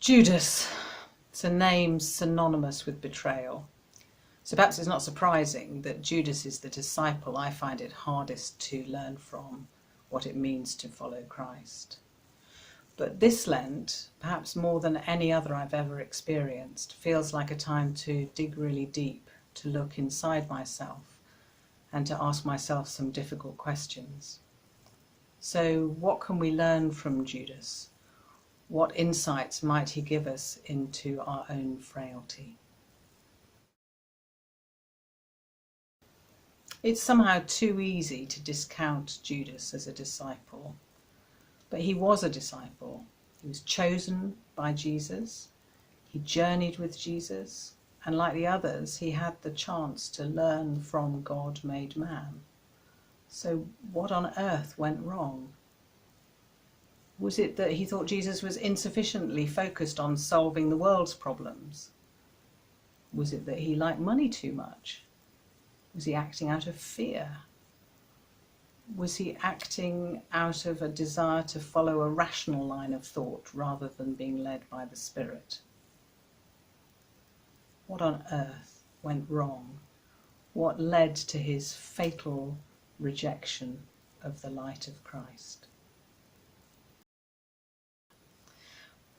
Judas. It's a name synonymous with betrayal. So perhaps it's not surprising that Judas is the disciple I find it hardest to learn from what it means to follow Christ. But this Lent, perhaps more than any other I've ever experienced, feels like a time to dig really deep, to look inside myself and to ask myself some difficult questions. So what can we learn from Judas? What insights might he give us into our own frailty? It's somehow too easy to discount Judas as a disciple, but he was a disciple. He was chosen by Jesus, he journeyed with Jesus, and like the others, he had the chance to learn from God made man. So what on earth went wrong? Was it that he thought Jesus was insufficiently focused on solving the world's problems? Was it that he liked money too much? Was he acting out of fear? Was he acting out of a desire to follow a rational line of thought rather than being led by the Spirit? What on earth went wrong? What led to his fatal rejection of the light of Christ?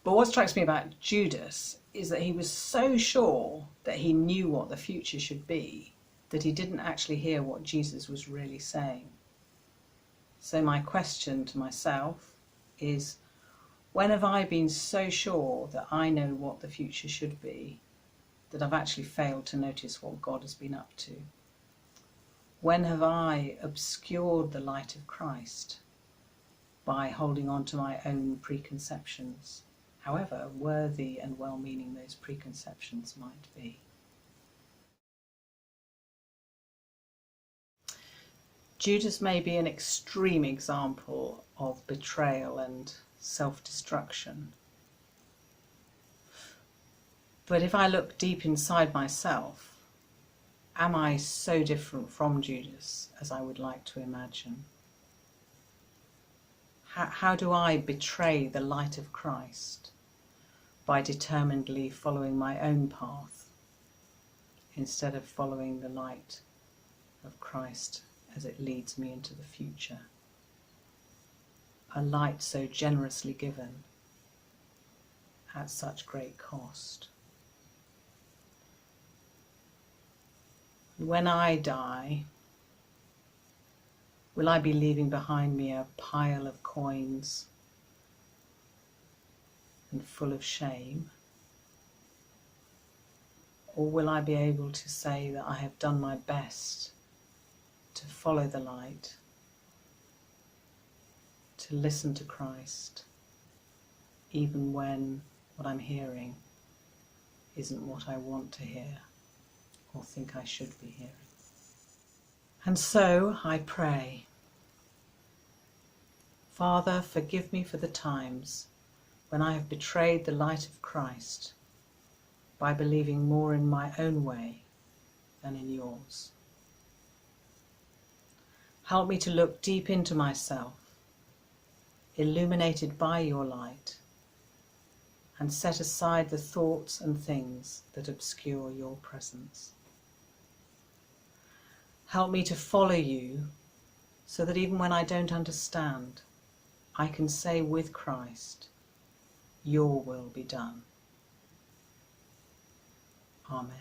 But what strikes me about Judas is that he was so sure that he knew what the future should be that he didn't actually hear what Jesus was really saying. So my question to myself is, when have I been so sure that I know what the future should be that I've actually failed to notice what God has been up to? When have I obscured the light of Christ by holding on to my own preconceptions, however worthy and well-meaning those preconceptions might be? Judas may be an extreme example of betrayal and self-destruction. But if I look deep inside myself, am I so different from Judas as I would like to imagine? How do I betray the light of Christ? By determinedly following my own path instead of following the light of Christ as it leads me into the future. A light so generously given at such great cost. When I die, will I be leaving behind me a pile of coins and full of shame? Or will I be able to say that I have done my best to follow the light, to listen to Christ, even when what I'm hearing isn't what I want to hear or think I should be hearing? And so I pray, Father, forgive me for the times when I have betrayed the light of Christ by believing more in my own way than in yours. Help me to look deep into myself, illuminated by your light, and set aside the thoughts and things that obscure your presence. Help me to follow you so that even when I don't understand, I can say with Christ, your will be done. Amen.